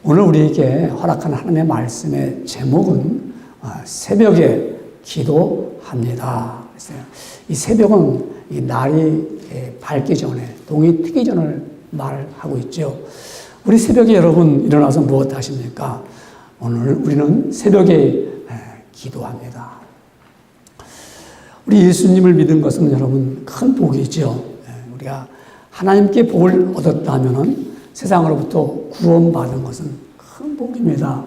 오늘 우리에게 허락한 하나님의 말씀의 제목은 새벽에 기도합니다. 이 새벽은 이 날이 밝기 전에, 동이 트기 전을 말하고 있죠. 우리 새벽에 여러분 일어나서 무엇 하십니까? 오늘 우리는 새벽에 기도합니다. 우리 예수님을 믿은 것은 여러분 큰 복이죠. 우리가 하나님께 복을 얻었다면 세상으로부터 구원받은 것은 큰 복입니다.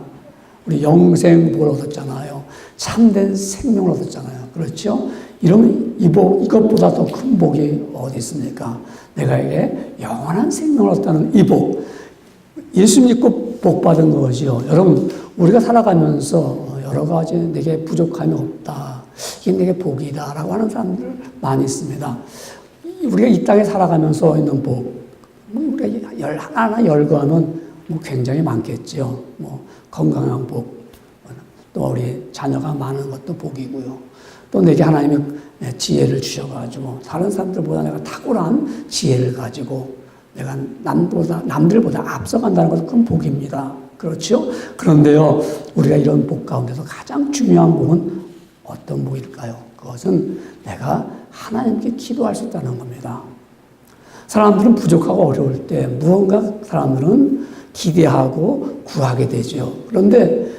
우리 영생 복을 얻었잖아요. 참된 생명을 얻었잖아요. 그렇죠? 이러면 이 복, 이것보다 더 큰 복이 어디 있습니까? 내가 이게 영원한 생명을 얻었다는 이 복. 예수 믿고 복 받은 거죠. 여러분, 우리가 살아가면서 여러 가지 내게 부족함이 없다. 이게 내게 복이다. 라고 하는 사람들 많이 있습니다. 우리가 이 땅에 살아가면서 있는 복. 우리가 하나하나 열거하면 굉장히 많겠죠. 건강한 복, 또 우리 자녀가 많은 것도 복이고요. 또 내게 하나님이 지혜를 주셔가지고 다른 사람들보다 내가 탁월한 지혜를 가지고 내가 남들보다 앞서간다는 것은 큰 복입니다. 그렇죠? 그런데요, 우리가 이런 복 가운데서 가장 중요한 복은 어떤 복일까요? 그것은 내가 하나님께 기도할 수 있다는 겁니다. 사람들은 부족하고 어려울 때 무언가 사람들은 기대하고 구하게 되죠. 그런데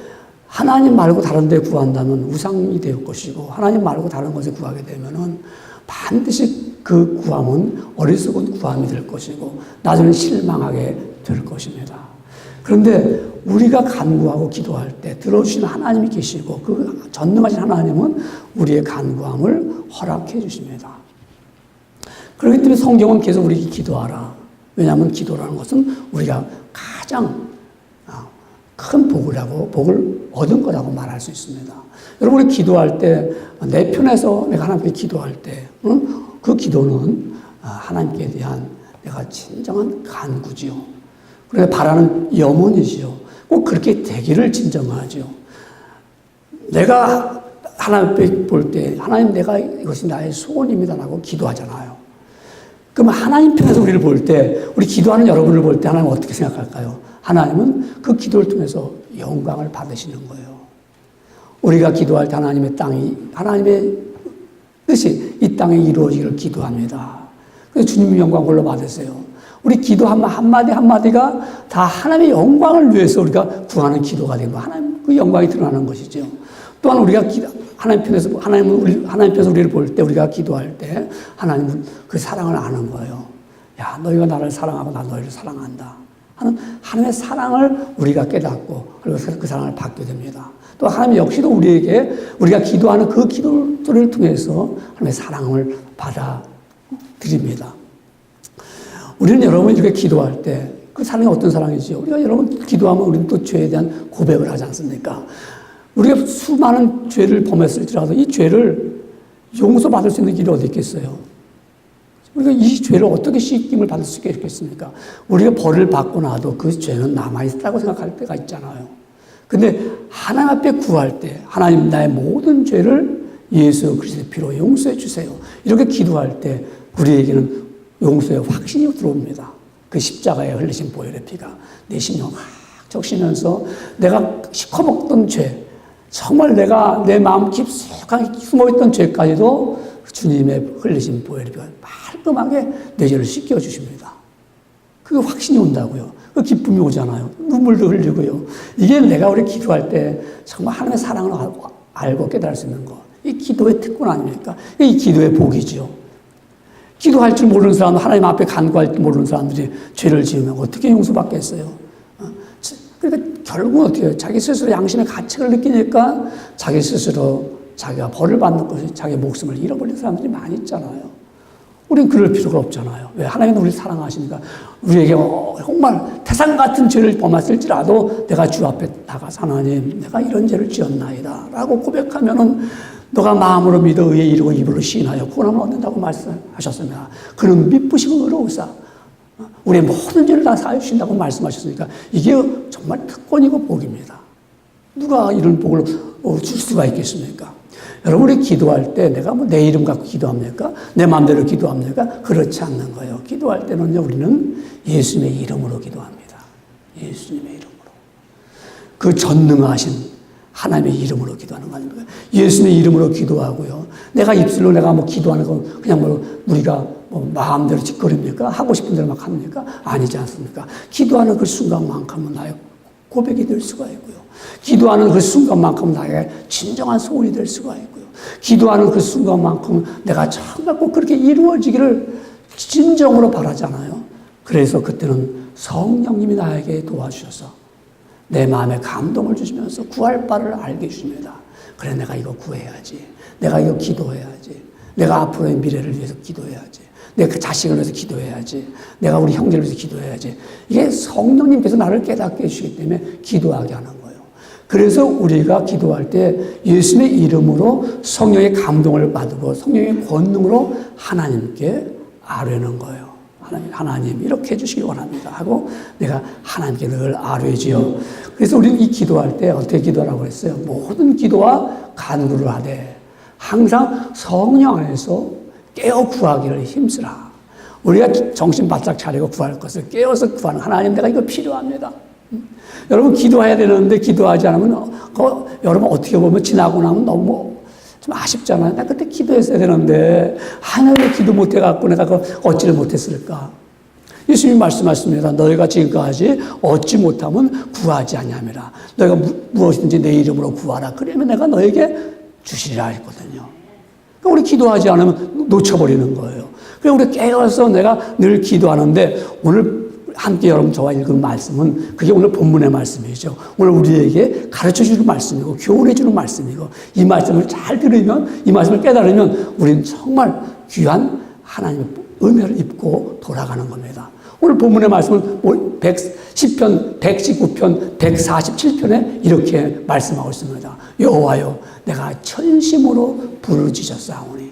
하나님 말고 다른 데 구한다면 우상이 될 것이고 하나님 말고 다른 것을 구하게 되면은 반드시 그 구함은 어리석은 구함이 될 것이고 나중에 실망하게 될 것입니다. 그런데 우리가 간구하고 기도할 때 들어주시는 하나님이 계시고 그 전능하신 하나님은 우리의 간구함을 허락해 주십니다. 그렇기 때문에 성경은 계속 우리에게 기도하라. 왜냐하면 기도라는 것은 우리가 가장 큰 복을 얻은 거라고 말할 수 있습니다. 여러분, 우리 기도할 때, 내 편에서 내가 하나님께 기도할 때, 그 기도는 하나님께 대한 내가 진정한 간구지요. 그래서 바라는 염원이지요. 꼭 그렇게 되기를 진정하죠. 내가 하나님 볼 때, 하나님 내가 이것이 나의 소원입니다라고 기도하잖아요. 그럼 하나님 편에서 우리를 볼 때, 우리 기도하는 여러분을 볼 때 하나님은 어떻게 생각할까요? 하나님은 그 기도를 통해서 영광을 받으시는 거예요. 우리가 기도할 때 하나님의 뜻이 이 땅에 이루어지기를 기도합니다. 그래서 주님 영광 홀로 받으세요. 우리 기도 한마디 한마디가 다 하나님의 영광을 위해서 우리가 구하는 기도가 되고 하나님 그 영광이 드러나는 것이죠. 또한 우리가 하나님 편에서 우리를 볼 때 우리가 기도할 때 하나님은 그 사랑을 아는 거예요. 야, 너희가 나를 사랑하고 나 너희를 사랑한다 하는 하나님의 사랑을 우리가 깨닫고 그리고 그 사랑을 받게 됩니다. 또 하나님 역시도 우리에게 우리가 기도하는 그 기도를 통해서 하나님의 사랑을 받아들입니다. 우리는 여러분 이렇게 기도할 때 그 사랑이 어떤 사랑이지요? 우리가 여러분 기도하면 우리는 또 죄에 대한 고백을 하지 않습니까? 우리가 수많은 죄를 범했을지라도 이 죄를 용서받을 수 있는 길이 어디 있겠어요? 우리가 이 죄를 어떻게 씻김을 받을 수 있겠습니까? 우리가 벌을 받고 나도 그 죄는 남아있다고 생각할 때가 있잖아요. 근데 하나님 앞에 구할 때 하나님 나의 모든 죄를 예수 그리스도의 피로 용서해 주세요. 이렇게 기도할 때 우리에게는 용서의 확신이 들어옵니다. 그 십자가에 흘리신 보혈의 피가 내 심령 확 적시면서 내가 시커먹던 죄, 정말 내가 내 마음 깊숙하게 숨어있던 죄까지도 주님의 흘리신 보혈의 피가 깔끔하게 내 죄를 씻겨주십니다. 그 확신이 온다고요. 그 기쁨이 오잖아요. 눈물도 흘리고요. 이게 내가 우리 기도할 때 정말 하나님의 사랑을 알고 깨달을 수 있는 것. 이 기도의 특권 아닙니까? 이 기도의 복이죠. 기도할 줄 모르는 사람, 하나님 앞에 간구할 줄 모르는 사람들이 죄를 지으면 어떻게 용서받겠어요? 그러니까 결국은 어떻게 해요? 자기 스스로 양심의 가책을 느끼니까 자기 스스로 자기가 벌을 받는 것이 자기 목숨을 잃어버린 사람들이 많이 있잖아요. 우리는 그럴 필요가 없잖아요. 왜? 하나님은 우리를 사랑하시니까 우리에게 정말 태산 같은 죄를 범했을지라도 내가 주 앞에 나가서 하나님 내가 이런 죄를 지었나이다 라고 고백하면은 너가 마음으로 믿어 의에 이르고 입으로 시인하여 구원함을 얻는다고 말씀하셨습니다. 그는 믿으시고 의로우사 우리의 모든 죄를 다 사해 주신다고 말씀하셨으니까 이게 정말 특권이고 복입니다. 누가 이런 복을 줄 수가 있겠습니까? 여러분이 기도할 때 내가 내 이름 갖고 기도합니까? 내 마음대로 기도합니까? 그렇지 않는 거예요. 기도할 때는요, 우리는 예수님의 이름으로 기도합니다. 예수님의 이름으로. 그 전능하신 하나님의 이름으로 기도하는 거 아닙니까? 예수님의 이름으로 기도하고요. 내가 입술로 내가 뭐 기도하는 건 그냥 뭐 우리가 뭐 마음대로 짓거립니까? 하고 싶은 대로 막 합니까? 아니지 않습니까? 기도하는 그 순간만큼은 나의 고백이 될 수가 있고요. 기도하는 그 순간만큼 나의 진정한 소원이 될 수가 있고요. 기도하는 그 순간만큼 내가 정말 꼭 그렇게 이루어지기를 진정으로 바라잖아요. 그래서 그때는 성령님이 나에게 도와주셔서 내 마음에 감동을 주시면서 구할 바를 알게 해주십니다. 그래, 내가 이거 구해야지. 내가 이거 기도해야지. 내가 앞으로의 미래를 위해서 기도해야지. 내 그 자식을 위해서 기도해야지. 내가 우리 형제를 위해서 기도해야지. 이게 성령님께서 나를 깨닫게 해주시기 때문에 기도하게 하는 거예요. 그래서 우리가 기도할 때 예수님의 이름으로 성령의 감동을 받고 성령의 권능으로 하나님께 아뢰는 거예요. 하나님 이렇게 해주시기 원합니다 하고 내가 하나님께 늘 아뢰지요. 그래서 우리는 이 기도할 때 어떻게 기도하라고 했어요? 모든 기도와 간구를 하되 항상 성령 안에서 깨어 구하기를 힘쓰라. 우리가 정신 바짝 차리고 구할 것을 깨어서 구하는 하나님, 내가 이거 필요합니다. 여러분 기도해야 되는데 기도하지 않으면 여러분 어떻게 보면 지나고 나면 너무 좀 아쉽잖아요. 나 그때 기도했어야 되는데 하나님 기도 못해갖고 내가 어찌를 못했을까. 예수님이 말씀하십니다. 너희가 지금까지 얻지 못하면 구하지 아니함이라. 너희가 무엇이든지 내 이름으로 구하라. 그러면 내가 너에게 주시리라 했거든요. 그러니까 우리 기도하지 않으면 놓쳐버리는 거예요. 그래서 우리 깨어서 내가 늘 기도하는데 오늘 함께 여러분 저와 읽은 말씀은 그게 오늘 본문의 말씀이죠. 오늘 우리에게 가르쳐주는 말씀이고 교훈해주는 말씀이고 이 말씀을 잘 들으면 이 말씀을 깨달으면 우리는 정말 귀한 하나님의 은혜를 입고 돌아가는 겁니다. 오늘 본문의 말씀은 10편, 119편, 147편에 이렇게 말씀하고 있습니다. 여호와여 내가 천심으로 부르짖었사오니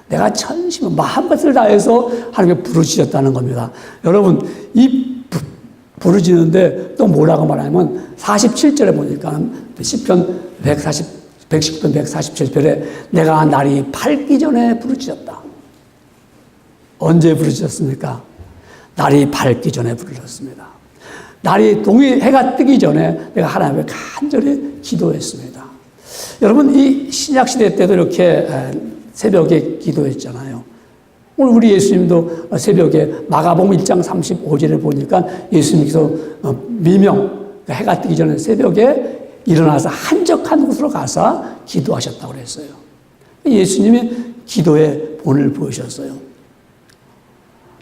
내가 천심으로 마음것을 다해서 하나님께 부르짖었다는 겁니다. 여러분 이 부르짖는데 또 뭐라고 말하면 47절에 보니까 10편 119편 147편에 내가 날이 밝기 전에 부르짖었다. 언제 부르짖었습니까? 날이 밝기 전에 부르짖었습니다. 날이 해가 뜨기 전에 내가 하나님께 간절히 기도했습니다. 여러분 이 신약시대 때도 이렇게 새벽에 기도했잖아요. 오늘 우리 예수님도 새벽에 마가복음 1장 35절에 보니까 예수님께서 미명, 해가 뜨기 전에 새벽에 일어나서 한적한 곳으로 가서 기도하셨다고 그랬어요. 예수님이 기도의 본을 보이셨어요.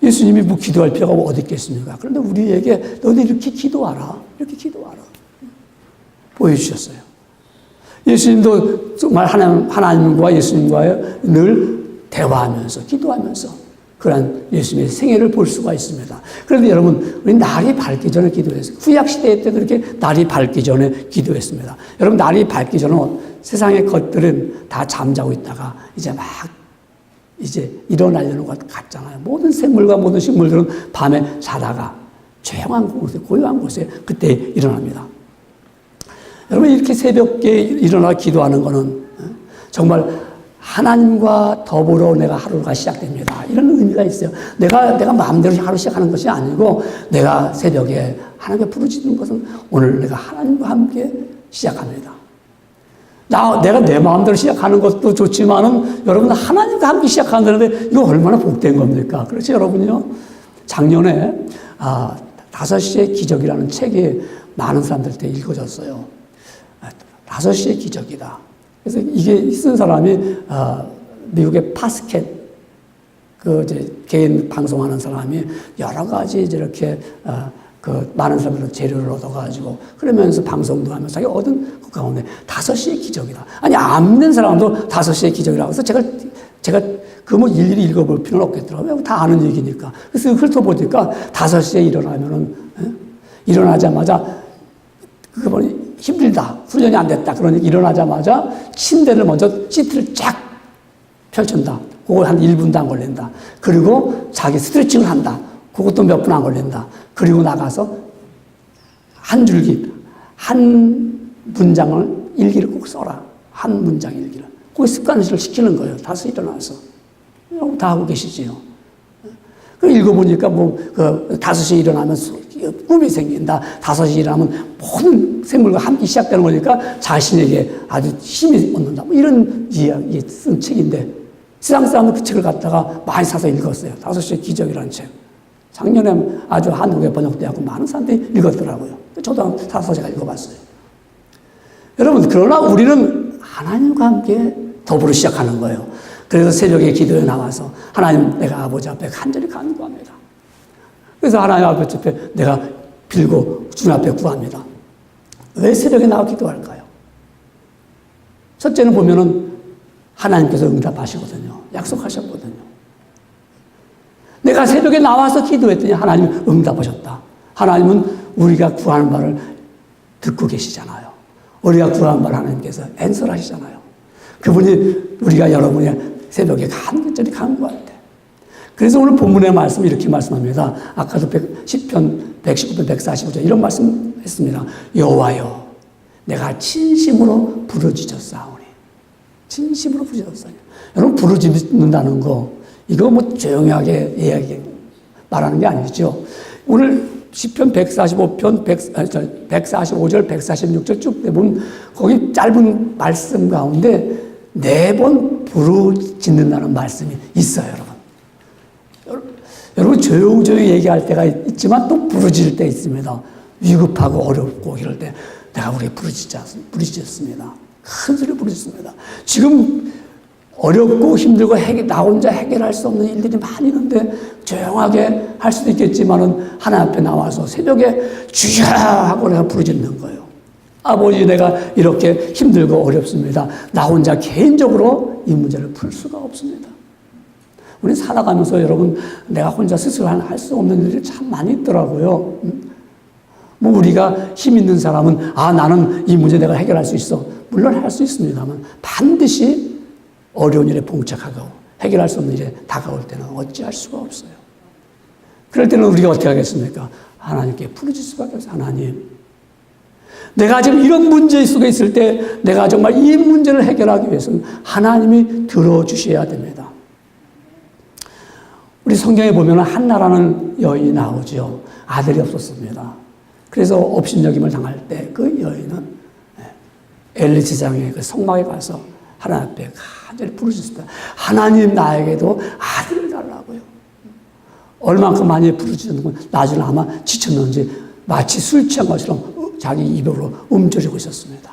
예수님이 뭐 기도할 필요가 어디 있겠습니까? 그런데 우리에게 너희들 이렇게 기도하라. 이렇게 기도하라. 보여주셨어요. 예수님도 정말 하나님과 예수님과 늘 대화하면서 기도하면서 그런 예수님의 생애를 볼 수가 있습니다. 그런데 여러분 우리 날이 밝기 전에 기도했어요. 구약시대 때도 이렇게 날이 밝기 전에 기도했습니다. 여러분 날이 밝기 전에 세상의 것들은 다 잠자고 있다가 이제 일어나려는 것 같잖아요. 모든 생물과 모든 식물들은 밤에 자다가 조용한 곳에 고요한 곳에 그때 일어납니다. 여러분 이렇게 새벽에 일어나 기도하는 것은 정말 하나님과 더불어 내가 하루가 시작됩니다. 이런 의미가 있어요. 내가 마음대로 하루 시작하는 것이 아니고 내가 새벽에 하나님께 부르짖는 것은 오늘 내가 하나님과 함께 시작합니다. 내가 내 마음대로 시작하는 것도 좋지만은 여러분 하나님과 함께 시작한다는데 이거 얼마나 복된 겁니까? 그렇죠 여러분요. 작년에 5시의 기적이라는 책이 많은 사람들한테 읽어졌어요. 5시의 기적이다. 그래서 이게 쓴 사람이 미국의 파스켓 이제 개인 방송하는 사람이 여러 가지 이렇게 많은 사람들은 재료를 얻어가지고 그러면서 방송도 하면서 자기 얻은 그 가운데 5시의 기적이다. 아니 안 믿는 사람도 5시의 기적이라고 해서 제가 뭐 일일이 읽어볼 필요는 없겠더라고요. 다 아는 얘기니까. 그래서 훑어보니까 5시에 일어나면은 일어나자마자 힘들다. 훈련이 안 됐다. 그러니 일어나자마자 침대를 먼저 시트를 쫙 펼친다. 그거 한 1분도 안 걸린다. 그리고 자기 스트레칭을 한다. 그것도 몇 분 안 걸린다. 그리고 나가서 한 줄기, 한 문장을 일기를 꼭 써라. 한 문장 일기를. 그거 습관을 시키는 거예요. 다시 일어나서. 다 하고 계시지요. 그 읽어보니까 5시에 일어나면 꿈이 생긴다. 5시 일하면 모든 생물과 함께 시작되는 거니까 자신에게 아주 힘이 얻는다. 뭐 이런 이야기 쓴 책인데 세상 사람들 그 책을 갖다가 많이 사서 읽었어요. 5시의 기적이라는 책. 작년에 아주 한국에 번역되고 많은 사람들이 읽었더라고요. 저도 사서 제가 읽어봤어요. 여러분, 그러나 우리는 하나님과 함께 더불어 시작하는 거예요. 그래서 새벽에 기도에 나와서 하나님, 내가 아버지 앞에 간절히 간구합니다. 그래서 하나님 앞에 내가 빌고 주님 앞에 구합니다. 왜 새벽에 나와 기도할까요? 첫째는 보면은 하나님께서 응답하시거든요. 약속하셨거든요. 내가 새벽에 나와서 기도했더니 하나님 응답하셨다. 하나님은 우리가 구하는 바를 듣고 계시잖아요. 우리가 구하는 바를 하나님께서 앤서하시잖아요. 그분이 우리가 여러분이 새벽에 간절히 간구할 때. 그래서 오늘 본문의 말씀을 이렇게 말씀합니다. 아까도 10편 119편 145절 이런 말씀했습니다. 여호와여, 내가 진심으로 부르짖었사오니. 진심으로 부르짖었사오니. 여러분, 부르짖는다는 거 이거 뭐 조용하게 이야기 말하는 게 아니죠. 오늘 10편 145편 145절 146절 쭉 보면 거기 짧은 말씀 가운데 4번 부르짖는다는 말씀이 있어요, 여러분. 여러분 조용조용히 얘기할 때가 있지만 또 부르짖을 때 있습니다. 위급하고 어렵고 이럴 때 내가 우리 부르짖었습니다. 큰 소리로 부르짖습니다. 지금 어렵고 힘들고 나 혼자 해결할 수 없는 일들이 많이 있는데 조용하게 할 수도 있겠지만은 하나님 앞에 나와서 새벽에 주여 하고 내가 부르짖는 거예요. 아버지, 내가 이렇게 힘들고 어렵습니다. 나 혼자 개인적으로 이 문제를 풀 수가 없습니다. 우리 살아가면서 여러분, 내가 혼자 스스로 할 수 없는 일들이 참 많이 있더라고요. 뭐 우리가 힘 있는 사람은 나는 이 문제 내가 해결할 수 있어. 물론 할 수 있습니다만 반드시 어려운 일에 봉착하고 해결할 수 없는 일에 다가올 때는 어찌할 수가 없어요. 그럴 때는 우리가 어떻게 하겠습니까? 하나님께 부르짖을 수밖에 없어요. 하나님, 내가 지금 이런 문제 속에 있을 때 내가 정말 이 문제를 해결하기 위해서는 하나님이 들어주셔야 됩니다. 우리 성경에 보면 한나라는 여인이 나오죠. 아들이 없었습니다. 그래서 업신여김을 당할 때 그 여인은 엘리 제사장의 그 성막에 가서 하나님 앞에 간절히 부르짖었다. 하나님, 나에게도 아들을 달라고요. 얼만큼 많이 부르짖었는지 나중에 아마 지쳤는지 마치 술 취한 것처럼 자기 입으로 움츠리고 있었습니다.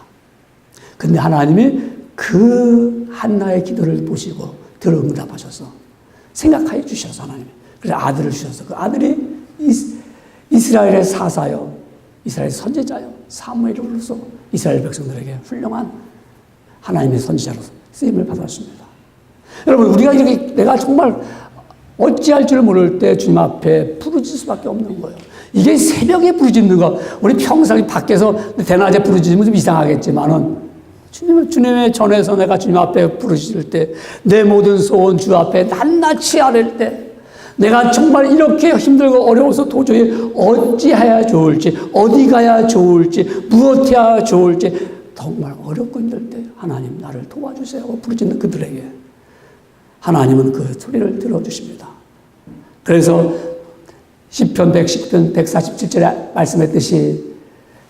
근데 하나님이 그 한나의 기도를 보시고 들어 응답하셔서 생각하여 주셔서 하나님이 그래서 아들을 주셔서 그 아들이 이스라엘의 사사요, 이스라엘 선지자요, 사무엘으로서 이스라엘 백성들에게 훌륭한 하나님의 선지자로서 쓰임을 받았습니다. 여러분, 우리가 이렇게 내가 정말 어찌할 줄 모를 때 주님 앞에 부르짖을 수밖에 없는 거예요. 이게 새벽에 부르짖는 거, 우리 평상시 밖에서 대낮에 부르짖으면 좀 이상하겠지만은 주님의 전에서 내가 주님 앞에 부르짖을 때, 내 모든 소원 주 앞에 낱낱이 아랠 때, 내가 정말 이렇게 힘들고 어려워서 도저히 어찌해야 좋을지, 어디 가야 좋을지, 무엇 해야 좋을지 정말 어렵고 힘들 때 하나님 나를 도와주세요 하고 부르짖는 그들에게 하나님은 그 소리를 들어주십니다. 그래서 시편 110편 147절에 말씀했듯이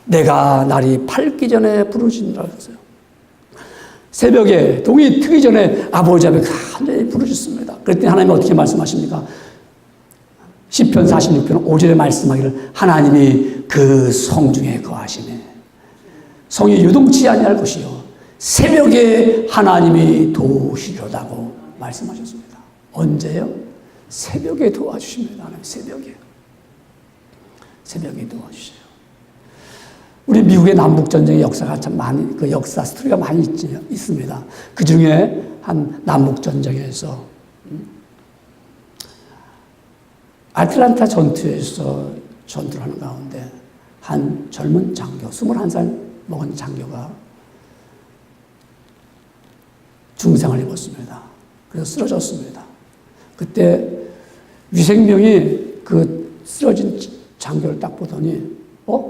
내가 날이 밝기 전에 부르짖는다 그랬어요. 새벽에 동이 트기 전에 아버지 앞에 간절히 부르짖습니다. 그랬더니 하나님은 어떻게 말씀하십니까? 시편 46편 5절에 말씀하기를 하나님이 그 성중에 거하시네. 성이 유동치 아니할 것이요 새벽에 하나님이 도우시려다고 말씀하셨습니다. 언제요? 새벽에 도와주십니다. 하나님 새벽에 도와주셔요. 우리 미국의 남북전쟁의 역사가 참 많이, 그 역사 스토리가 많이 있습니다. 그 중에 한 남북전쟁에서 아틀란타 전투에서 전투를 하는 가운데 한 젊은 장교, 21살 먹은 장교가 중상을 입었습니다. 그래서 쓰러졌습니다. 그때 위생병이 그 쓰러진 장교를 딱 보더니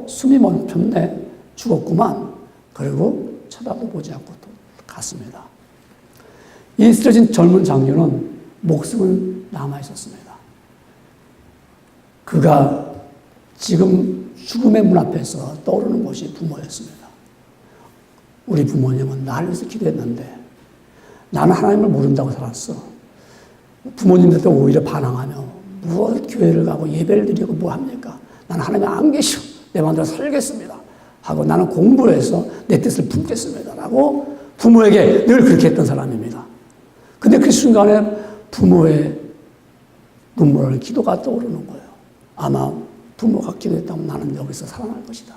숨이 멈췄네. 죽었구만. 그리고 쳐다도 보지 않고 또 갔습니다. 이 쓰러진 젊은 장교는 목숨은 남아 있었습니다. 그가 지금 죽음의 문 앞에서 떠오르는 것이 부모였습니다. 우리 부모님은 나를 위해서 기도했는데 나는 하나님을 모른다고 살았어. 부모님들도 오히려 반항하며 무엇 교회를 가고 예배를 드리고 뭐 합니까? 나는 하나님 안 계시오. 내 마음대로 살겠습니다. 하고 나는 공부를 해서 내 뜻을 품겠습니다. 라고 부모에게 늘 그렇게 했던 사람입니다. 근데 그 순간에 부모의 눈물, 기도가 떠오르는 거예요. 아마 부모가 기도했다면 나는 여기서 살아날 것이다.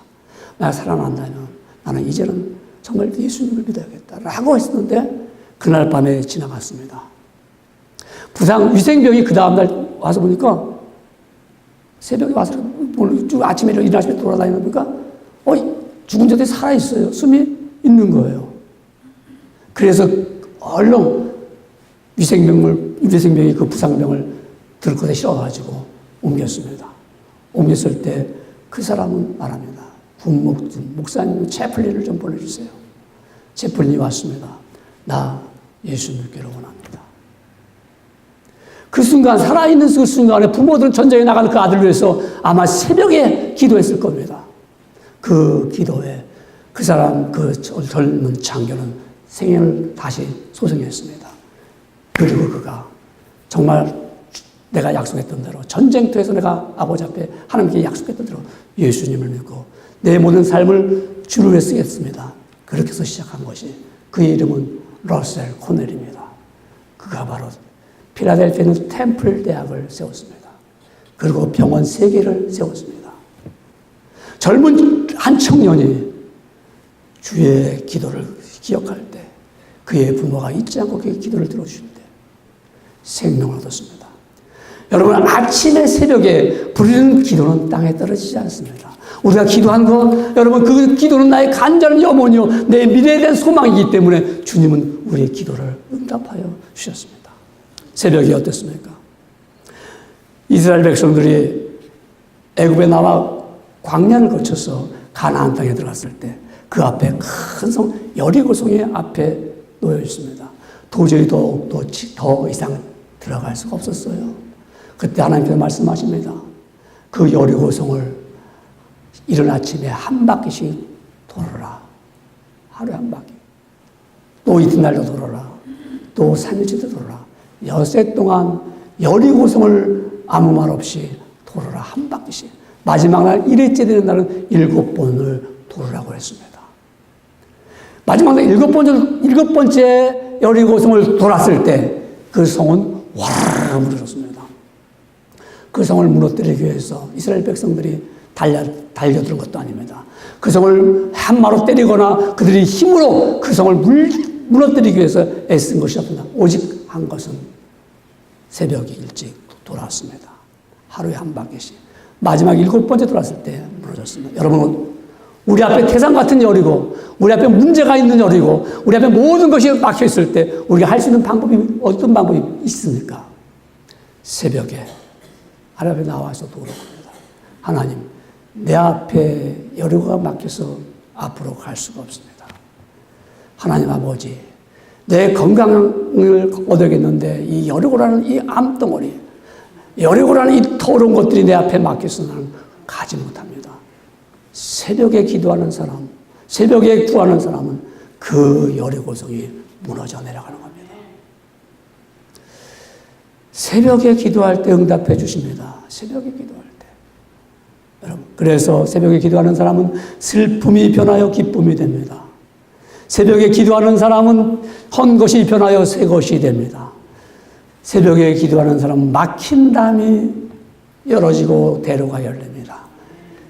만약 살아난다면 나는 이제는 정말 예수님을 믿어야겠다. 라고 했었는데 그날 밤에 지나갔습니다. 위생병이 그 다음날 와서 보니까 새벽에 와서 아침에 일어나서 돌아다니다 보니까 죽은 자들이 살아있어요. 숨이 있는 거예요. 그래서 얼른 위생병이 그 부상병을 들 것에 실어가지고 옮겼습니다. 옮겼을 때 그 사람은 말합니다. 목사님 채플린을 좀 보내주세요. 채플린이 왔습니다. 나 예수 믿기를 원합니다. 그 순간, 살아있는 그 순간에 부모들은 전쟁에 나가는 그 아들을 위해서 아마 새벽에 기도했을 겁니다. 그 기도에 그 사람, 그 젊은 장교는 생애를 다시 소생했습니다. 그리고 그가 정말 내가 약속했던 대로 전쟁터에서 내가 아버지 앞에 하나님께 약속했던 대로 예수님을 믿고 내 모든 삶을 주를 위해 쓰겠습니다. 그렇게 해서 시작한 것이 그의 이름은 러셀 코넬입니다. 그가 바로 필라델피아는 템플 대학을 세웠습니다. 그리고 병원 3개를 세웠습니다. 젊은 한 청년이 주의 기도를 기억할 때 그의 부모가 잊지 않고 그의 기도를 들어주실 때 생명을 얻었습니다. 여러분, 아침에 새벽에 부르는 기도는 땅에 떨어지지 않습니다. 우리가 기도한 거, 여러분, 그 기도는 나의 간절한 염원이요, 내 미래에 대한 소망이기 때문에 주님은 우리의 기도를 응답하여 주셨습니다. 새벽이 어땠습니까? 이스라엘 백성들이 애굽에 나와 광야를 거쳐서 가나안 땅에 들어갔을 때 그 앞에 큰 성, 여리고 성이 앞에 놓여 있습니다. 도저히 더 이상 들어갈 수가 없었어요. 그때 하나님께서 말씀하십니다. 그 여리고 성을 이른 아침에 한 바퀴씩 돌아라. 하루에 한 바퀴. 또 이튿날도 돌아라. 또 3일째도 돌아라. 6해 동안 여리고 성을 아무 말 없이 돌아라. 한 바퀴씩. 마지막 날 1회째 되는 날은 7번을 돌으라고 했습니다. 마지막 날 7번째 여리고 성을 돌았을 때 그 성은 와르르 무너졌습니다. 그 성을 무너뜨리기 위해서 이스라엘 백성들이 달려드는 것도 아닙니다. 그 성을 한마로 때리거나 그들이 힘으로 그 성을 무너뜨리기 위해서 애쓴 것이 없습니다. 오직 한 것은 새벽에 일찍 돌아왔습니다. 하루에 한 바퀴씩. 마지막 7번째 돌았을 때 무너졌습니다. 여러분, 우리 앞에 태산 같은 여리고, 우리 앞에 문제가 있는 여리고, 우리 앞에 모든 것이 막혀있을 때 우리가 할 수 있는 방법이 어떤 방법이 있습니까? 새벽에 하나님 앞에 나와서 돌아옵니다. 하나님, 내 앞에 여리고가 막혀서 앞으로 갈 수가 없습니다. 하나님 아버지, 내 건강을 얻어야겠는데 이 여리고라는 이 암덩어리, 여리고라는 이 더러운 것들이 내 앞에 막혀서 나는 가지 못합니다. 새벽에 기도하는 사람, 새벽에 구하는 사람은 그 여리고성이 무너져 내려가는 겁니다. 새벽에 기도할 때 응답해 주십니다. 새벽에 기도할 때. 여러분, 그래서 새벽에 기도하는 사람은 슬픔이 변하여 기쁨이 됩니다. 새벽에 기도하는 사람은 헌 것이 변하여 새 것이 됩니다. 새벽에 기도하는 사람은 막힌 담이 열어지고 대로가 열립니다.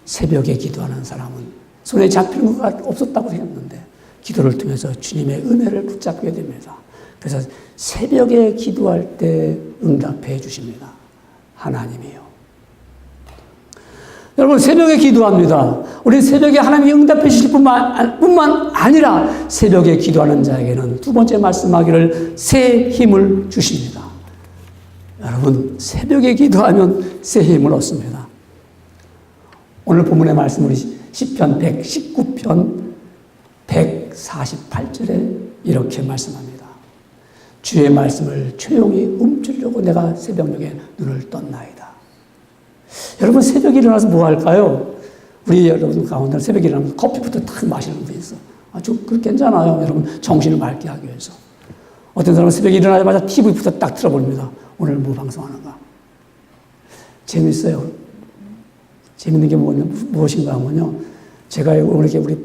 새벽에 기도하는 사람은 손에 잡히는 것가 없었다고 생각했는데 기도를 통해서 주님의 은혜를 붙잡게 됩니다. 그래서 새벽에 기도할 때 응답해 주십니다. 하나님이요. 여러분, 새벽에 기도합니다. 우리 새벽에 하나님이 응답해 주실 뿐만 아니라 새벽에 기도하는 자에게는 두 번째 말씀하기를 새 힘을 주십니다. 여러분, 새벽에 기도하면 새 힘을 얻습니다. 오늘 본문의 말씀 우리 시편 119편 148절에 이렇게 말씀합니다. 주의 말씀을 조용히 움츠려고 내가 새벽녘에 눈을 떴나이다. 여러분 새벽에 일어나서 뭐 할까요? 우리 여러분 가운데 새벽에 일어나면 커피부터 탁 마시는 분이 있어. 아주 괜찮아요. 여러분 정신을 맑게 하기 위해서. 어떤 사람은 새벽에 일어나자마자 TV부터 딱 틀어봅니다. 오늘 뭐 방송하는가. 재밌어요. 재밌는 게 무엇인가 하면요. 제가 오늘 이렇게 우리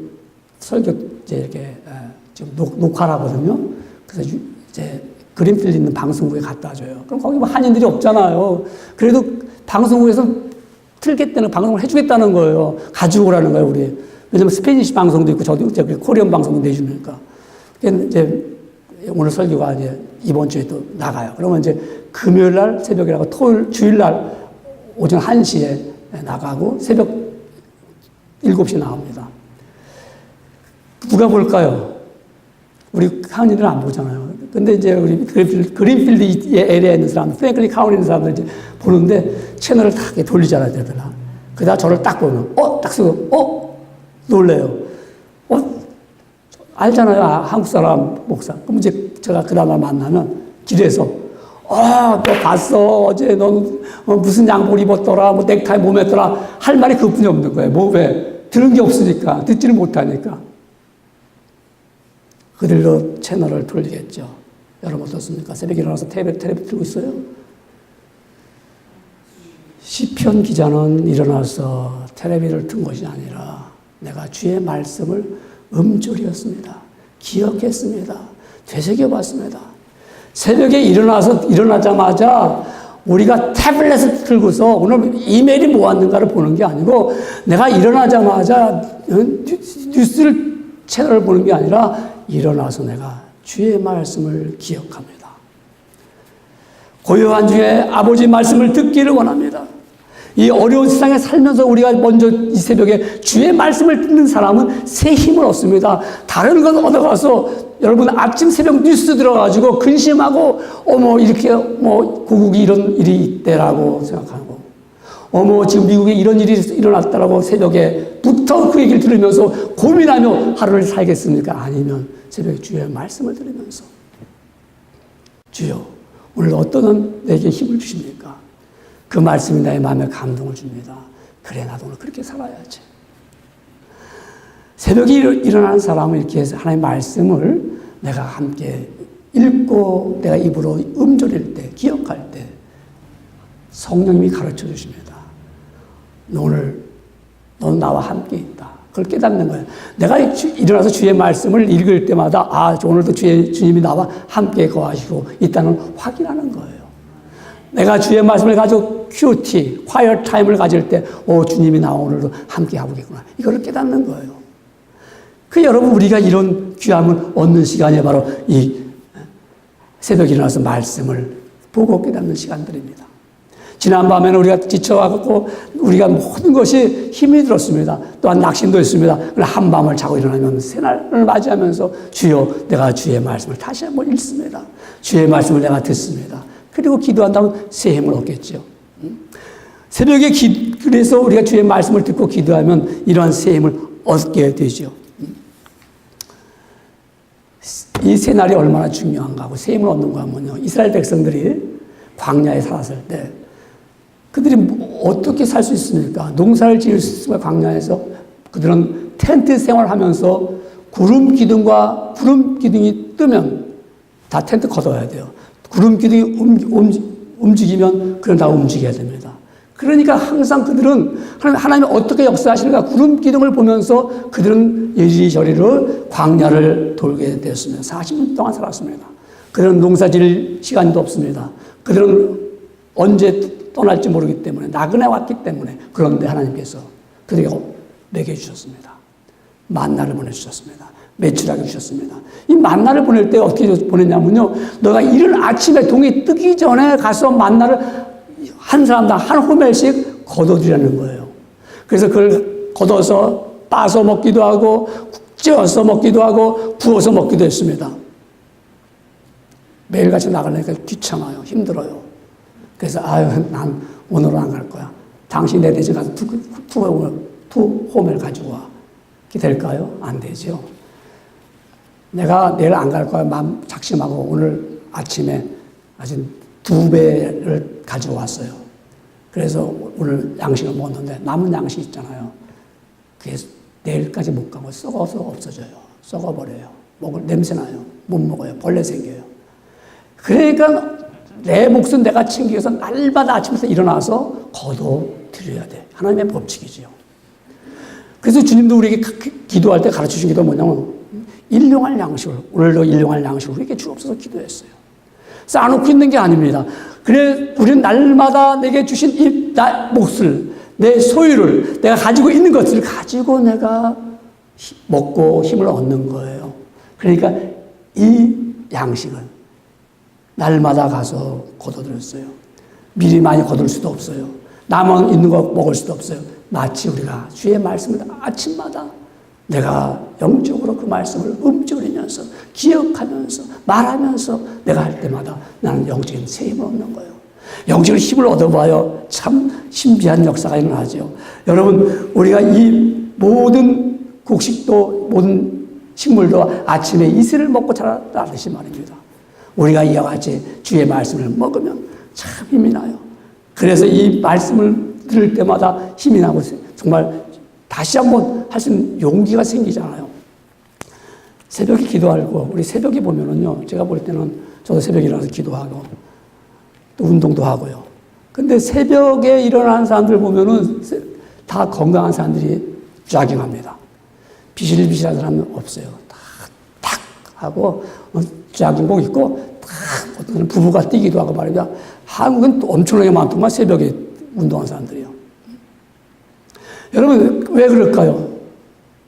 설교 이제 이렇게 지금 녹화를 하거든요. 그래서 이제 그린필드 있는 방송국에 갖다 줘요. 그럼 거기 뭐 한인들이 없잖아요. 그래도 방송국에서 틀겠다는 방송을 해주겠다는 거예요. 가지고 오라는 거예요, 우리. 왜냐면 스페니시 방송도 있고 저도 이제 코리안 방송도 내주니까. 이제 오늘 설교가 이제 이번 주에 또 나가요. 그러면 이제 금요일 날 새벽이라고 토요일, 주일 날 오전 1시에 나가고 새벽 7시에 나옵니다. 누가 볼까요? 우리 한인들은 안 보잖아요. 근데 이제 우리 그린필드 에리아에 있는 사람, 프랭클린 카운티에 있는 사람들 이제 보는데 채널을 딱 돌리잖아요, 얘들아. 그러다 저를 딱 보면, 딱 쓰고, 놀래요. 알잖아요. 한국 사람 목사. 그럼 이제 제가 그 다음날 만나면 길에서, 너 봤어. 어제 넌 무슨 양복 입었더라. 뭐 넥타이 뭐 맸더라. 할 말이 그것뿐이 없는 거예요. 뭐 왜? 들은 게 없으니까. 듣지를 못하니까. 그들로 채널을 돌리겠죠. 여러분 어떻습니까? 새벽에 일어나서 텔레비 틀고 있어요? 시편 기자는 일어나서 텔레비를 튼 것이 아니라 내가 주의 말씀을 음조리였습니다. 기억했습니다. 되새겨봤습니다. 새벽에 일어나자마자 우리가 태블릿을 들고서 오늘 이메일이 뭐 왔는가를 보는 게 아니고 내가 일어나자마자 뉴스를 채널을 보는 게 아니라 일어나서 내가 주의 말씀을 기억합니다. 고요한 중에 아버지 말씀을 듣기를 원합니다. 이 어려운 세상에 살면서 우리가 먼저 이 새벽에 주의 말씀을 듣는 사람은 새 힘을 얻습니다. 다른 건 얻어가서 여러분 아침 새벽 뉴스 들어가지고 근심하고 이렇게 고국이 이런 일이 있대라고 생각하고 지금 미국에 이런 일이 일어났다라고 새벽에부터 그 얘기를 들으면서 고민하며 하루를 살겠습니까? 아니면 새벽에 주의 말씀을 들으면서 주여 오늘 어떤 내게 힘을 주십니까? 그 말씀이 나의 마음에 감동을 줍니다. 그래 나도 오늘 그렇게 살아야지. 새벽에 일어나는 사람은 이렇게 해서 하나님의 말씀을 내가 함께 읽고 내가 입으로 음조릴 때 기억할 때 성령님이 가르쳐 주십니다. 오늘 넌 나와 함께 있다. 그걸 깨닫는 거예요. 내가 일어나서 주의 말씀을 읽을 때마다 오늘도 주님이 나와 함께 거하시고 있다는 확인하는 거예요. 내가 주의 말씀을 가지고 큐티, quiet time을 가질 때 주님이 나와 오늘도 함께 하고 계구나. 이걸 깨닫는 거예요. 여러분 우리가 이런 귀함을 얻는 시간이 바로 이 새벽에 일어나서 말씀을 보고 깨닫는 시간들입니다. 지난밤에는 우리가 지쳐가고 우리가 모든 것이 힘이 들었습니다. 또한 낙심도 했습니다. 그러나 한밤을 자고 일어나면 새날을 맞이하면서 주여 내가 주의 말씀을 다시 한번 읽습니다. 주의 말씀을 내가 듣습니다. 그리고 기도한다면 새 힘을 얻겠죠. 새벽에 그래서 우리가 주의 말씀을 듣고 기도하면 이러한 새 힘을 얻게 되죠. 이 새 날이 얼마나 중요한가 하고 새 힘을 얻는 거 하면요. 이스라엘 백성들이 광야에 살았을 때 그들이 어떻게 살 수 있습니까? 농사를 지을 수 있습니까? 광야에서 그들은 텐트 생활하면서 구름 기둥이 뜨면 다 텐트 걷어야 돼요. 구름 기둥이 움직이면 그건 다 움직여야 됩니다. 그러니까 항상 그들은 하나님이 어떻게 역사하시는가 구름 기둥을 보면서 그들은 이리저리로 광야를 돌게 되었습니다. 40년 동안 살았습니다. 그들은 농사 지을 시간도 없습니다. 그들은 언제 떠날지 모르기 때문에 나그네 왔기 때문에 그런데 하나님께서 그들에게 먹여주셨습니다. 만나를 보내주셨습니다. 매출하게 주셨습니다. 이 만나를 보낼 때 어떻게 보냈냐면요. 너가 이른 아침에 동이 뜨기 전에 가서 만나를 한 사람당 한 호멜씩 걷어들이라는 거예요. 그래서 그걸 걷어서 따서 먹기도 하고 쪄서 먹기도 하고 구워서 먹기도 했습니다. 매일같이 나가려니까 귀찮아요. 힘들어요. 그래서 난 오늘은 안 갈 거야. 당신 내 대신 가서 투 홈을 가지고 와. 그게 될까요? 안 되죠. 내가 내일 안 갈 거야. 마음 작심하고 오늘 아침에 아주 2배를 가지고 왔어요. 그래서 오늘 양식을 먹었는데 남은 양식 있잖아요. 그게 내일까지 못 가고 썩어서 없어져요. 썩어버려요. 냄새나요. 못 먹어요. 벌레 생겨요. 그러니까 내 몫은 내가 챙기기 위해서 날마다 아침부터 일어나서 거둬드려야 돼. 하나님의 법칙이지요. 그래서 주님도 우리에게 기도할 때 가르쳐주신 기도가 뭐냐면 일용할 양식을, 오늘도 일용할 양식을 우리에게 주옵소서 기도했어요. 쌓아놓고 있는 게 아닙니다. 그래, 우리는 날마다 내게 주신 이 몫을, 내 소유를, 내가 가지고 있는 것을 가지고 내가 먹고 힘을 얻는 거예요. 그러니까 이 양식은 날마다 가서 거둬들였어요. 미리 많이 거둘 수도 없어요. 남은 있는 거 먹을 수도 없어요. 마치 우리가 주의 말씀을 아침마다 내가 영적으로 그 말씀을 움츠리면서 기억하면서 말하면서 내가 할 때마다 나는 영적인 새 힘을 얻는 거예요. 영적인 힘을 얻어봐요. 참 신비한 역사가 일어나죠. 여러분, 우리가 이 모든 곡식도 모든 식물도 아침에 이슬을 먹고 자라듯이 말입니다. 우리가 이와 같이 주의 말씀을 먹으면 참 힘이 나요. 그래서 이 말씀을 들을 때마다 힘이 나고 정말 다시 한번 할 수 있는 용기가 생기잖아요. 새벽에 기도하고, 우리 새벽에 보면은요, 제가 볼 때는 저도 새벽에 일어나서 기도하고, 또 운동도 하고요. 근데 새벽에 일어나는 사람들 보면은 다 건강한 사람들이 조깅합니다. 비실비실한 사람은 없어요. 탁 하고, 조깅복 입고, 탁, 어떤 부부가 뛰기도 하고 말이죠. 한국은 또 엄청나게 많더만 새벽에 운동하는 사람들이요. 여러분, 왜 그럴까요?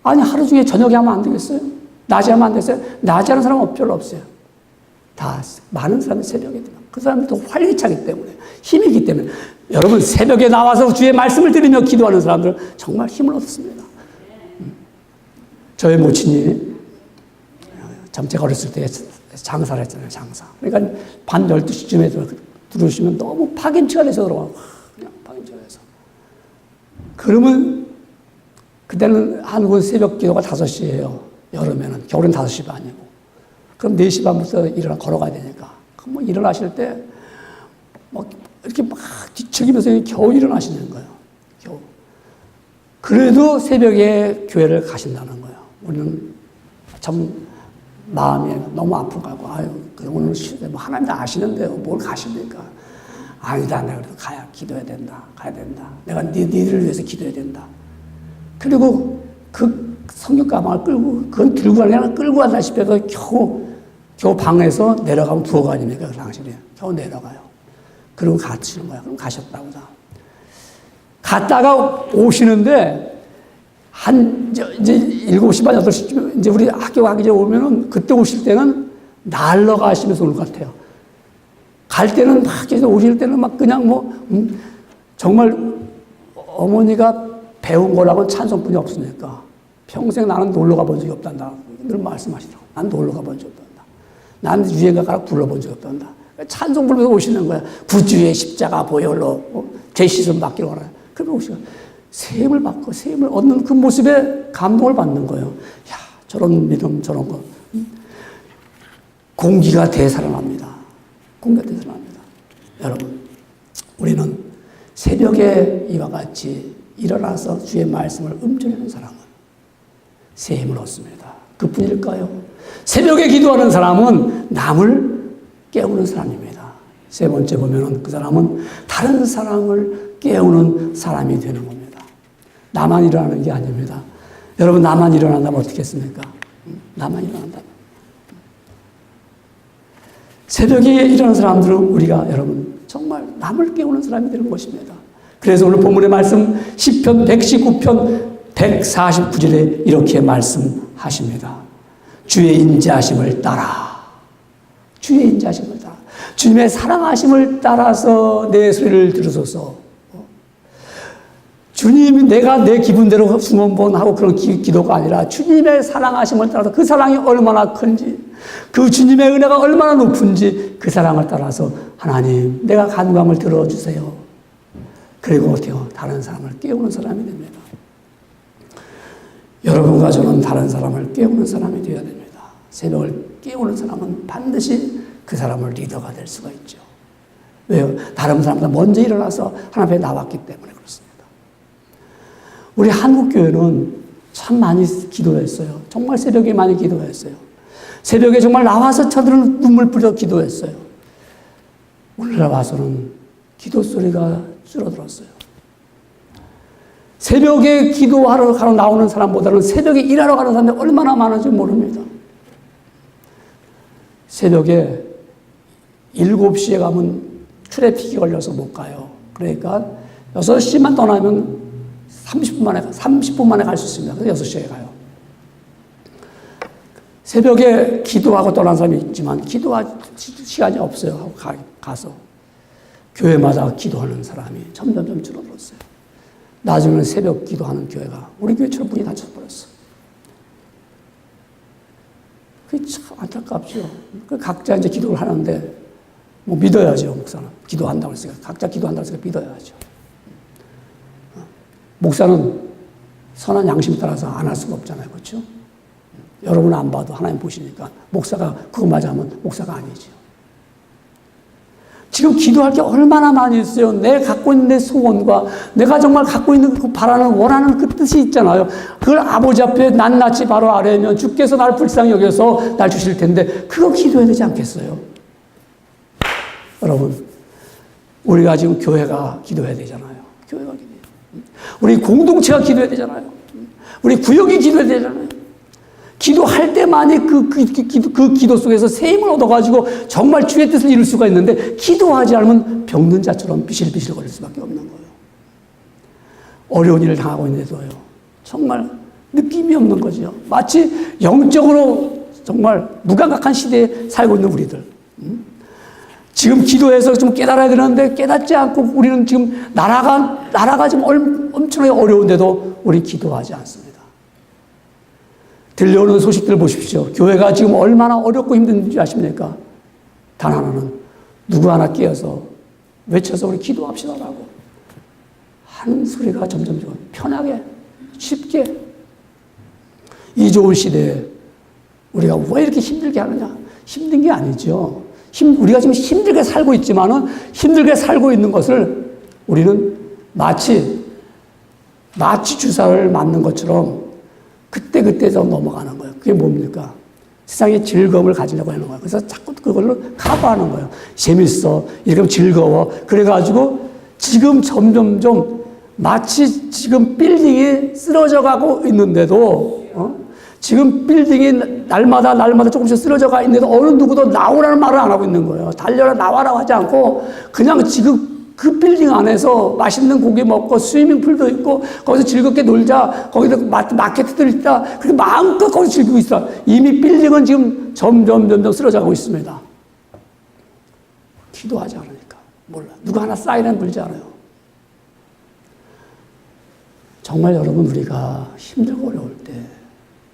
아니, 하루 중에 저녁에 하면 안 되겠어요? 낮에 하면 안 되겠어요? 낮에 하는 사람은 별로 없어요. 다, 많은 사람이 새벽에 돼요. 그 사람들도 활기차기 때문에, 힘이 있기 때문에. 여러분, 새벽에 나와서 주의 말씀을 들으며 기도하는 사람들은 정말 힘을 얻습니다. 저희 모친이, 참 제가 어렸을 때 장사를 했잖아요, 장사. 그러니까 밤 12시쯤에 들어오시면 너무 파김치가 돼서 들어가고, 그냥 파김치가 돼서. 그러면, 그때는 한국은 새벽 기도가 5시예요. 여름에는. 겨울엔 5시 반이고. 그럼 4시 반부터 걸어가야 되니까. 그럼 뭐 일어나실 때, 막, 이렇게 막 뒤척이면서 겨우 일어나시는 거예요. 겨우. 그래도 새벽에 교회를 가신다는 거예요. 우리는 참 마음이 너무 아픈 거고, 아유, 오늘 뭐 하나님 다 아시는데요. 뭘 가십니까? 아니다. 내가 그래도 기도해야 된다. 가야 된다. 내가 니들을 위해서 기도해야 된다. 그리고 그 성경 가방을 그건 들고 가는 게 아니라 끌고 간다시피 해서 겨우 방에서 내려가면 2억 아닙니까? 그 당시에. 겨우 내려가요. 그리고 가시는 거야. 그럼 가셨다고. 갔다가 오시는데, 이제 7시 반, 8시쯤에 이제 우리 학교 가기 전에 오면은 그때 오실 때는 날러 가시면서 올 것 같아요. 갈 때는 막 계속 오실 때는 막 그냥 정말 어머니가 배운 거라고는 찬송뿐이 없으니까 평생 나는 놀러 가본 적이 없단다. 늘 말씀하시더라고. 난 놀러 가본 적이 없단다. 난 유행가 가라 불러본 적이 없단다. 찬송 부르면서 오시는 거야. 구주의 십자가 보혈로 죄 씻음 받기로 하라. 그러면 오시고 샘을 받고 샘을 얻는 그 모습에 감동을 받는 거예요. 야, 저런 믿음, 저런 거. 공기가 되살아납니다. 공기가 되살아납니다. 여러분, 우리는 새벽에 이와 같이 일어나서 주의 말씀을 움츠리는 사람은 새 힘을 얻습니다. 그뿐일까요? 새벽에 기도하는 사람은 남을 깨우는 사람입니다. 세 번째 보면은 그 사람은 다른 사람을 깨우는 사람이 되는 겁니다. 나만 일어나는 게 아닙니다. 여러분, 나만 일어난다면 어떻게 했습니까? 나만 일어난다면. 새벽에 일어나는 사람들은 우리가 여러분 정말 남을 깨우는 사람이 되는 것입니다. 그래서 오늘 본문의 말씀 시편 119편 149절에 이렇게 말씀하십니다. 주의 인자하심을 따라, 주의 인자하심을 따라, 주님의 사랑하심을 따라서 내 소리를 들으소서. 주님이 내가 내 기분대로 수문본하고 그런 기도가 아니라 주님의 사랑하심을 따라서 그 사랑이 얼마나 큰지, 그 주님의 은혜가 얼마나 높은지 그 사랑을 따라서 하나님, 내가 간구함을 들어주세요. 그리고 어때요? 다른 사람을 깨우는 사람이 됩니다. 여러분과 저는 다른 사람을 깨우는 사람이 되어야 됩니다. 새벽을 깨우는 사람은 반드시 그 사람을 리더가 될 수가 있죠. 왜요? 다른 사람보다 먼저 일어나서 하나님 앞에 나왔기 때문에 그렇습니다. 우리 한국교회는 참 많이 기도했어요. 정말 새벽에 많이 기도했어요. 새벽에 정말 나와서 저들은 눈물 뿌려 기도했어요. 오늘날 와서는 기도 소리가 줄어들었어요. 새벽에 기도하러 나오는 사람보다는 새벽에 일하러 가는 사람이 얼마나 많은지 모릅니다. 새벽에 7시에 가면 트래픽이 걸려서 못 가요. 그러니까 6시만 떠나면 30분 만에 갈 수 있습니다. 그래서 6시에 가요. 새벽에 기도하고 떠난 사람이 있지만 기도할 시간이 없어요. 가서 교회마다 기도하는 사람이 점점 줄어들었어요. 나중에는 새벽 기도하는 교회가 우리 교회처럼 문이 닫혀버렸어. 그게 참 안타깝죠. 각자 이제 기도를 하는데 뭐 믿어야죠. 목사는 기도한다고 했으니까 각자 기도한다고 했으니까 믿어야죠. 목사는 선한 양심 따라서 안 할 수가 없잖아요. 그렇죠? 여러분 안 봐도 하나님 보시니까 목사가 그거 맞아 하면 목사가 아니죠. 지금 기도할 게 얼마나 많이 있어요. 내 갖고 있는 내 소원과 내가 정말 갖고 있는 그 바라는 원하는 그 뜻이 있잖아요. 그걸 아버지 앞에 낱낱이 바로 아뢰면 주께서 나를 불쌍히 여겨서 날 주실 텐데 그거 기도해야 되지 않겠어요? 여러분 우리가 지금 교회가 기도해야 되잖아요. 교회가 기도해야 돼요. 우리 공동체가 기도해야 되잖아요. 우리 구역이 기도해야 되잖아요. 기도할 때만이 그 기도 속에서 세임을 얻어가지고 정말 주의 뜻을 이룰 수가 있는데 기도하지 않으면 병든 자처럼 비실비실 거릴 수밖에 없는 거예요. 어려운 일을 당하고 있는데도요. 정말 느낌이 없는 거죠. 마치 영적으로 정말 무감각한 시대에 살고 있는 우리들. 지금 기도해서 좀 깨달아야 되는데 깨닫지 않고 우리는 지금 나라가 지금 엄청나게 어려운데도 우리 기도하지 않습니다. 들려오는 소식들 보십시오. 교회가 지금 얼마나 어렵고 힘든지 아십니까? 단 하나는 누구 하나 깨어서 외쳐서 우리 기도합시다라고 하는 소리가 점점 편하게 쉽게 이 좋은 시대에 우리가 왜 이렇게 힘들게 하느냐? 힘든 게 아니죠. 우리가 지금 힘들게 살고 있지만은 힘들게 살고 있는 것을 우리는 마치 주사를 맞는 것처럼 그때 좀 넘어가는 거예요. 그게 뭡니까? 세상에 즐거움을 가지려고 하는 거예요. 그래서 자꾸 그걸로 커버하는 거예요. 재밌어. 이렇게 하면 즐거워. 그래가지고 지금 점점 마치 지금 빌딩이 쓰러져 가고 있는데도, 지금 빌딩이 날마다 조금씩 쓰러져 가 있는데도 어느 누구도 나오라는 말을 안 하고 있는 거예요. 달려라, 나와라 하지 않고 그냥 지금 그 빌딩 안에서 맛있는 고기 먹고 스위밍풀도 있고 거기서 즐겁게 놀자. 거기서 마켓들 있다. 그렇게 마음껏 거기서 즐기고 있어. 이미 빌딩은 지금 점점 쓰러져가고 있습니다. 기도하지 않으니까. 몰라. 누가 하나 사이렌 불지 않아요. 정말 여러분 우리가 힘들고 어려울 때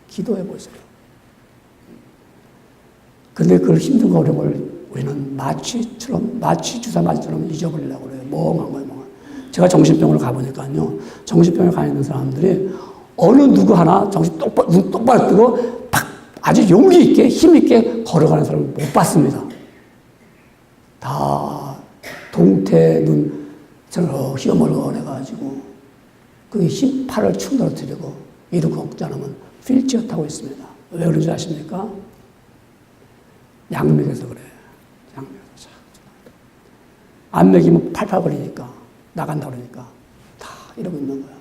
기도해 보세요. 근데 그걸 힘든 어려움을 우리는 마취 주사 맞이처럼 잊어버리려고 그래요. 멍한 거예요, 멍한. 제가 정신병원을 가보니까요. 정신병원에 가 있는 사람들이 어느 누구 하나 눈 똑바로 뜨고 팍 아주 용기 있게 힘 있게 걸어가는 사람을 못 봤습니다. 다 동태 눈 저렇게 휘어멀건해가지고 그 팔을 축 늘어뜨리고 이렇게 걷지 않으면 휠체어 타고 있습니다. 왜 그런지 아십니까? 양맥에서 그래요. 안 먹이면 팔팔 거리니까 나간다 그러니까 다 이러고 있는 거야.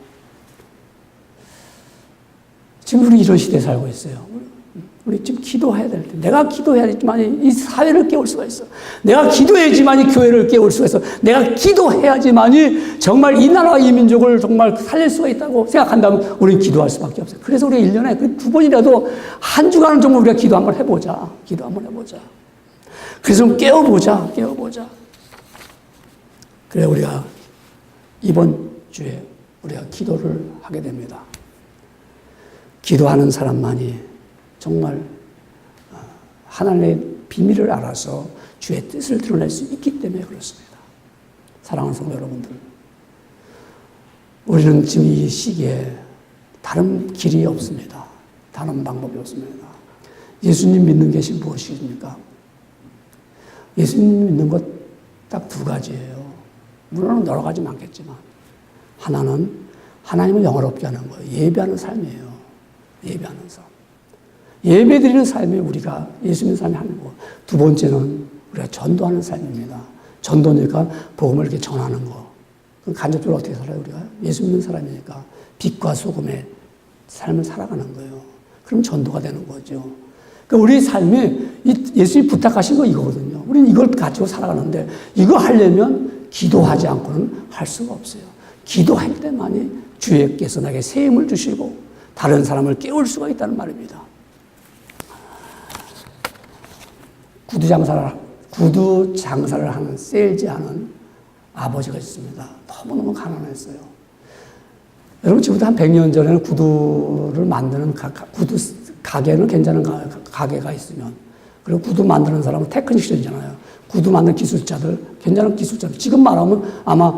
지금 우리 이런 시대에 살고 있어요. 우리 지금 기도해야 될 때 내가 기도해야지만 이 사회를 깨울 수가 있어. 내가 기도해야지만 이 교회를 깨울 수가 있어. 내가 기도해야지만 정말 이 나라와 이 민족을 정말 살릴 수가 있다고 생각한다면 우리는 기도할 수밖에 없어요. 그래서 우리가 1년에 그 2번이라도 한 주간은 정말 우리가 기도 한번 해보자. 기도 한번 해보자. 그래서 좀 깨워보자. 그래 우리가 이번 주에 우리가 기도를 하게 됩니다. 기도하는 사람만이 정말 하나님의 비밀을 알아서 주의 뜻을 드러낼 수 있기 때문에 그렇습니다. 사랑하는 성도 여러분들, 우리는 지금 이 시기에 다른 길이 없습니다. 다른 방법이 없습니다. 예수님 믿는 것이 무엇입니까? 예수님 믿는 것 딱 두 가지예요. 물론 여러 가지 많겠지만 하나는 하나님을 영화롭게 하는 거예요. 예배하는 삶이에요. 예배하는 삶. 예배드리는 삶이 우리가 예수 믿는 삶이 하는 거. 두 번째는 우리가 전도하는 삶입니다. 전도니까 복음을 이렇게 전하는 거. 그럼 간접적으로 어떻게 살아요, 우리가? 예수 믿는 사람이니까 빛과 소금의 삶을 살아가는 거예요. 그럼 전도가 되는 거죠. 그러니까 우리 삶이 예수님이 부탁하신 거 이거거든요. 우리는 이걸 가지고 살아가는데 이거 하려면 기도하지 않고는 할 수가 없어요. 기도할 때만이 주께서 나에게 새 힘을 주시고 다른 사람을 깨울 수가 있다는 말입니다. 구두 장사를 하는 세일즈하는 아버지가 있습니다. 너무너무 가난했어요. 여러분 지금부터 한 100년 전에는 구두를 만드는 구두 가게는 괜찮은 가게가 있으면 그리고 구두 만드는 사람은 테크니션이잖아요. 구두 만드는 기술자들, 괜찮은 기술자들. 지금 말하면 아마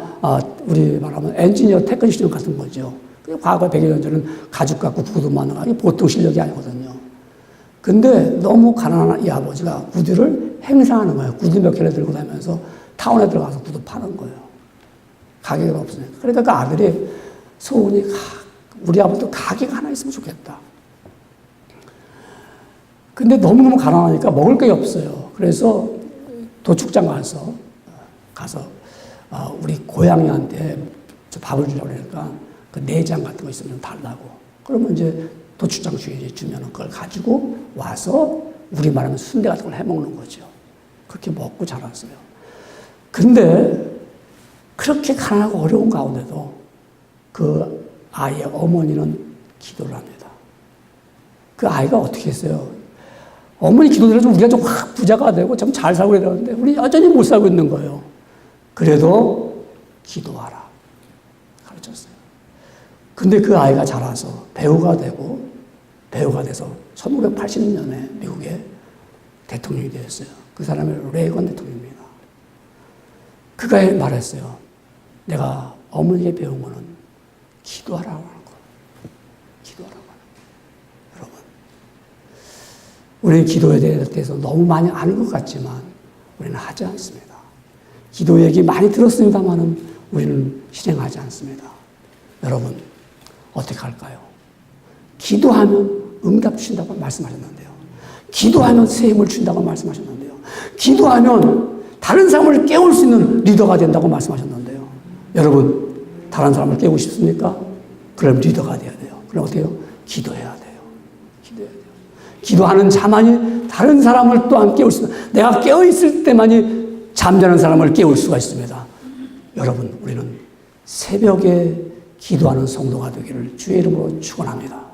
우리 말하면 엔지니어 테크니션 같은 거죠. 과거 100여 년 전에는 가죽 갖고 구두 만드는 게 보통 실력이 아니거든요. 근데 너무 가난한 이 아버지가 구두를 행사하는 거예요. 구두 몇 개를 들고 다니면서 타운에 들어가서 구두 파는 거예요. 가게가 없으니까. 그러니까 그 아들이 소원이 우리 아버지도 가게가 하나 있으면 좋겠다. 근데 너무너무 가난하니까 먹을 게 없어요. 그래서 도축장 가서 우리 고양이한테 밥을 주려고 그러니까 그 내장 같은 거 있으면 달라고. 그러면 이제 도축장 주인이 주면 그걸 가지고 와서 우리 말하면 순대 같은 걸 해먹는 거죠. 그렇게 먹고 자랐어요. 근데 그렇게 가난하고 어려운 가운데도 그 아이의 어머니는 기도를 합니다. 그 아이가 어떻게 했어요? 어머니 기도들어서 우리가 좀 확 부자가 되고 좀 잘 살고 이러는데 우리 여전히 못 살고 있는 거예요. 그래도 기도하라. 가르쳤어요. 근데 그 아이가 자라서 배우가 돼서 1980년에 미국의 대통령이 되었어요. 그 사람이 레이건 대통령입니다. 그가 말했어요. 내가 어머니에게 배운 거는 기도하라고 하는 거예요. 기도하라고 하는 거예요. 여러분, 우리는 기도에 대해서 너무 많이 아는 것 같지만 우리는 하지 않습니다. 기도 얘기 많이 들었습니다만은 우리는 실행하지 않습니다. 여러분, 어떻게 할까요? 기도하면 응답 주신다고 말씀하셨는데요. 기도하면 새 힘을 준다고 말씀하셨는데요. 기도하면 다른 사람을 깨울 수 있는 리더가 된다고 말씀하셨는데요. 여러분, 다른 사람을 깨우고 싶습니까? 그럼 리더가 돼야 돼요. 그럼 어떻게 해요? 기도해야 돼요. 기도해야 돼요. 기도하는 자만이 다른 사람을 또한 깨울 수 있습니다. 내가 깨어있을 때만이 잠자는 사람을 깨울 수가 있습니다. 여러분, 우리는 새벽에 기도하는 성도가 되기를 주의 이름으로 축원합니다.